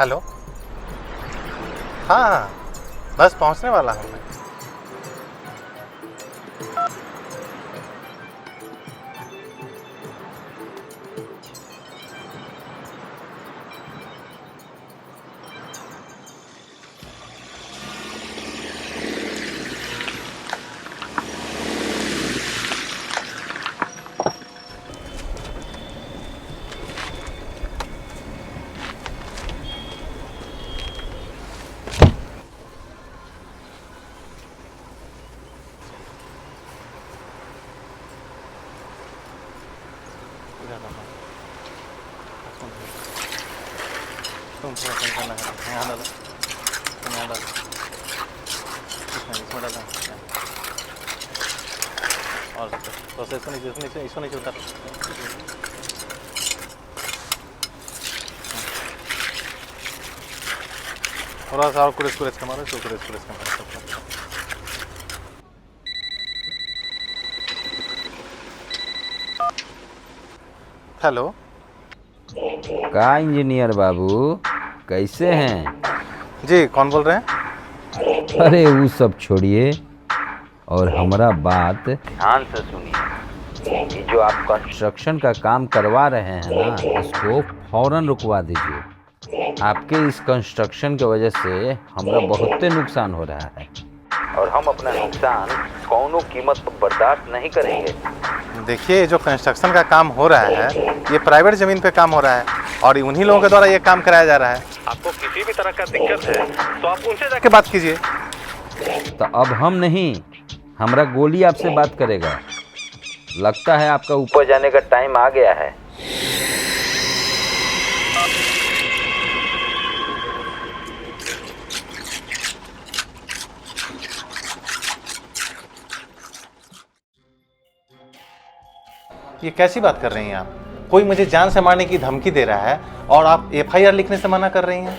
Hello. हाँ हाँ, बस पहुंचने वाला हूँ मैं। तुम थोड़ा टेंशन ना करो, यहाँ डालो, तुम यहाँ डालो, इसमें डालो, और तो इसको नीचे उतारो। थोड़ा सा और कुरेस का मारो, इसको कुरेस का मारो सबका। हेलो। का इंजीनियर बाबू कैसे हैं? जी, कौन बोल रहे हैं? अरे वो सब छोड़िए और हमारा बात ध्यान से सुनिए। ये जो आप कंस्ट्रक्शन का काम करवा रहे हैं ना, इसको फौरन रुकवा दीजिए। आपके इस कंस्ट्रक्शन की वजह से हमारा बहुत नुकसान हो रहा है और हम अपना नुकसान कौनो कीमत पर बर्दाश्त नहीं करेंगे। देखिए, जो कंस्ट्रक्शन का काम हो रहा है ये प्राइवेट ज़मीन पे काम हो रहा है और उन्हीं लोगों के द्वारा ये काम कराया जा रहा है। आपको किसी भी तरह का दिक्कत है तो आप उनसे जाके बात कीजिए। तो अब हम नहीं, हमारा गोली आपसे बात करेगा। लगता है आपका ऊपर जाने का टाइम आ गया है। ये कैसी बात कर रही हैं आप? कोई मुझे जान से मारने की धमकी दे रहा है और आप एफआईआर लिखने से मना कर रही हैं।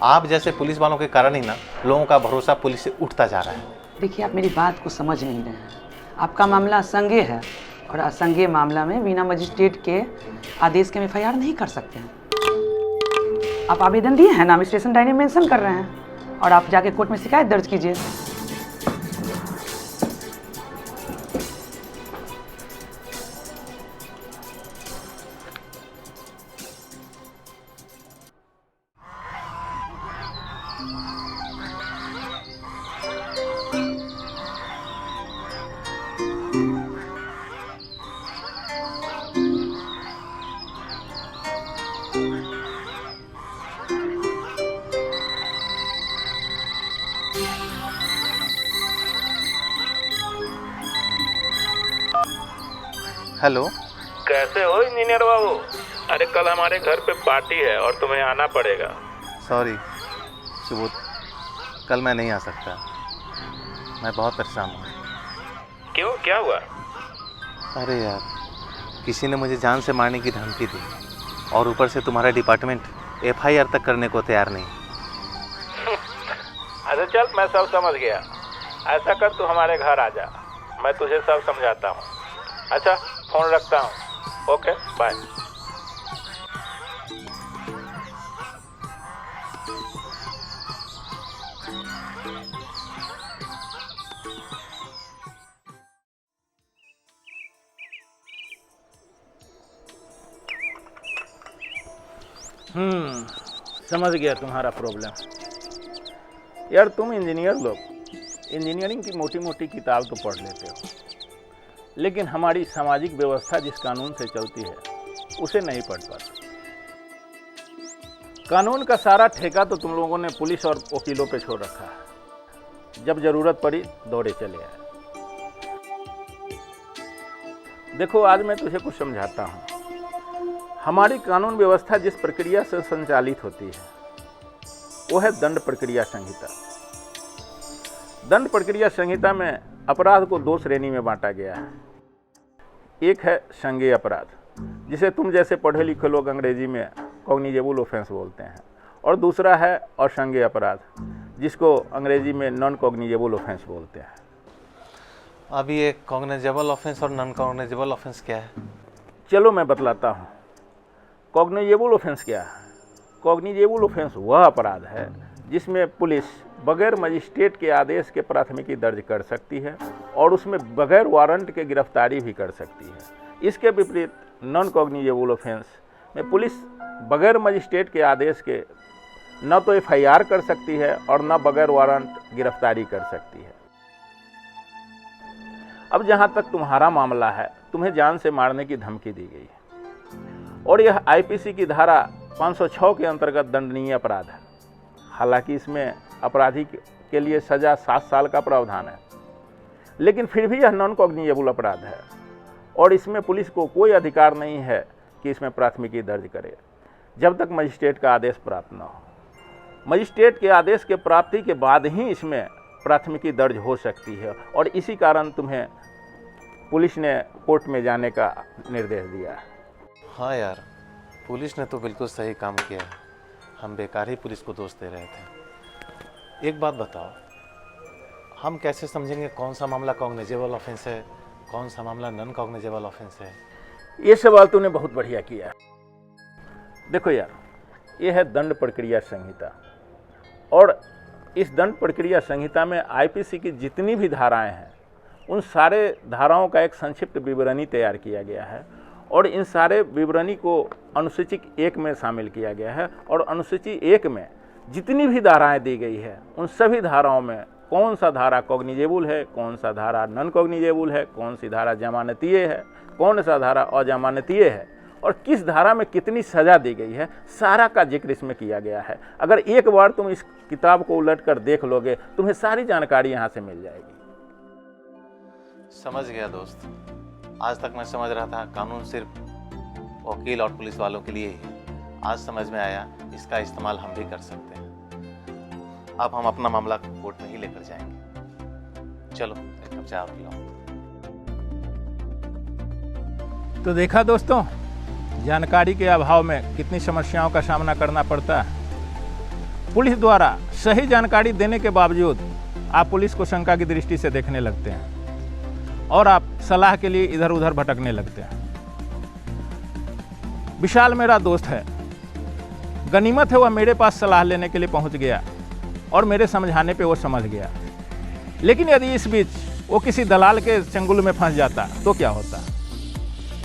आप जैसे पुलिस वालों के कारण ही ना लोगों का भरोसा पुलिस से उठता जा रहा है। देखिए, आप मेरी बात को समझ नहीं रहे हैं। आपका मामला असंज्ञेय है और असंज्ञेय मामला में बिना मजिस्ट्रेट के आदेश के हम एफआईआर नहीं कर सकते हैं। आप आवेदन दिए हैं, नाम स्टेशन डायरी में मेंशन कर रहे हैं और आप जाके कोर्ट में शिकायत दर्ज कीजिए। हेलो। कैसे हो इंजीनियर बाबू? अरे कल हमारे घर पे पार्टी है और तुम्हें आना पड़ेगा। सॉरी सुबोध, कल मैं नहीं आ सकता। मैं बहुत परेशान हूँ। क्यों, क्या हुआ? अरे यार, किसी ने मुझे जान से मारने की धमकी दी और ऊपर से तुम्हारा डिपार्टमेंट एफआईआर तक करने को तैयार नहीं। अच्छा चल, मैं सब समझ गया। ऐसा कर, तू हमारे घर आ जा, मैं तुझे सब समझाता हूँ। अच्छा, फोन रखता हूँ। Okay, bye. समझ गया तुम्हारा प्रॉब्लम। यार तुम इंजीनियर लोग इंजीनियरिंग की मोटी मोटी किताब तो पढ़ लेते हो, लेकिन हमारी सामाजिक व्यवस्था जिस कानून से चलती है उसे नहीं पढ़ पाते। कानून का सारा ठेका तो तुम लोगों ने पुलिस और वकीलों पे छोड़ रखा है। जब जरूरत पड़ी दौड़े चले आए। देखो, आज मैं तुझे कुछ समझाता हूँ। हमारी कानून व्यवस्था जिस प्रक्रिया से संचालित होती है वो है दंड प्रक्रिया संहिता। दंड प्रक्रिया संहिता में अपराध को दो श्रेणी में बांटा गया है। एक है संज्ञेय अपराध, जिसे तुम जैसे पढ़े लिखे लोग अंग्रेजी में कॉग्निजेबल ऑफेंस बोलते हैं, और दूसरा है असंज्ञेय अपराध, जिसको अंग्रेजी में नॉन कॉग्निजेबल ऑफेंस बोलते हैं। अभी ये कॉग्निजेबल ऑफेंस और नॉन कॉग्निजेबल ऑफेंस क्या है? चलो मैं बतलाता हूँ। कॉग्निजेबल ऑफेंस क्या है? कॉग्निजेबल ऑफेंस वह अपराध है जिसमें पुलिस बगैर मजिस्ट्रेट के आदेश के प्राथमिकी दर्ज कर सकती है और उसमें बगैर वारंट के गिरफ्तारी भी कर सकती है। इसके विपरीत नॉन कॉग्निजेबल ऑफेंस में पुलिस बगैर मजिस्ट्रेट के आदेश के न तो FIR कर सकती है और न बगैर वारंट गिरफ्तारी कर सकती है। अब जहाँ तक तुम्हारा मामला है, तुम्हें जान से मारने की धमकी दी गई है और यह IPC की धारा 506 के अंतर्गत दंडनीय अपराध है। हालांकि इसमें अपराधी के लिए सज़ा 7 साल का प्रावधान है, लेकिन फिर भी यह नॉन कॉग्निजेबल अपराध है और इसमें पुलिस को कोई अधिकार नहीं है कि इसमें प्राथमिकी दर्ज करे जब तक मजिस्ट्रेट का आदेश प्राप्त न हो। मजिस्ट्रेट के आदेश के प्राप्ति के बाद ही इसमें प्राथमिकी दर्ज हो सकती है और इसी कारण तुम्हें पुलिस ने कोर्ट में जाने का निर्देश दिया है। हाँ यार, पुलिस ने तो बिल्कुल सही काम किया है। हम बेकार ही पुलिस को दोष दे रहे थे। एक बात बताओ, हम कैसे समझेंगे कौन सा मामला कॉग्निजेबल ऑफेंस है, कौन सा मामला नॉन कॉग्निजेबल ऑफेंस है? ये सवाल तूने बहुत बढ़िया किया। देखो यार, ये है दंड प्रक्रिया संहिता और इस दंड प्रक्रिया संहिता में IPC की जितनी भी धाराएं हैं उन सारे धाराओं का एक संक्षिप्त विवरणी तैयार किया गया है और इन सारे विवरणी को अनुसूची 1 में शामिल किया गया है और अनुसूची 1 में जितनी भी धाराएं दी गई है उन सभी धाराओं में कौन सा धारा कॉग्निजेबल है, कौन सा धारा नॉन कॉग्निजेबल है, कौन सी धारा जमानतीय है, कौन सा धारा अजमानतीय है और किस धारा में कितनी सज़ा दी गई है, सारा का जिक्र इसमें किया गया है। अगर एक बार तुम इस किताब को उलट कर देख लोगे, तुम्हें सारी जानकारी यहाँ से मिल जाएगी। समझ गया दोस्त। आज तक मैं समझ रहा था कानून सिर्फ वकील और पुलिस वालों के लिए ही। आज समझ में आया इसका इस्तेमाल हम भी कर सकते हैं। अब हम अपना मामला कोर्ट में ही लेकर जाएंगे। चलो एक कप चाय पिलाओ। तो देखा दोस्तों, जानकारी के अभाव में कितनी समस्याओं का सामना करना पड़ता है। पुलिस द्वारा सही जानकारी देने के बावजूद आप पुलिस को शंका की दृष्टि से देखने लगते हैं और आप सलाह के लिए इधर उधर भटकने लगते हैं। विशाल मेरा दोस्त है, गनीमत है वह मेरे पास सलाह लेने के लिए पहुंच गया और मेरे समझाने पे वो समझ गया। लेकिन यदि इस बीच वो किसी दलाल के चंगुल में फंस जाता तो क्या होता?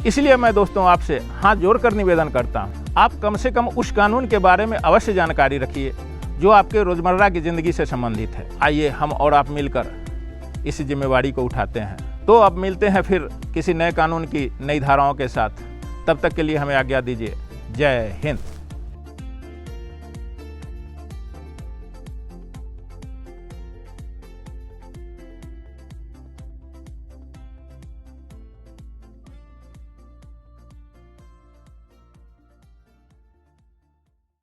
इसलिए मैं दोस्तों आपसे हाथ जोड़कर निवेदन करता हूँ, आप कम से कम उस कानून के बारे में अवश्य जानकारी रखिए जो आपके रोजमर्रा की ज़िंदगी से संबंधित है। आइए हम और आप मिलकर इस जिम्मेवारी को उठाते हैं। तो अब मिलते हैं फिर किसी नए कानून की नई धाराओं के साथ। तब तक के लिए हमें आज्ञा दीजिए। जय हिंद।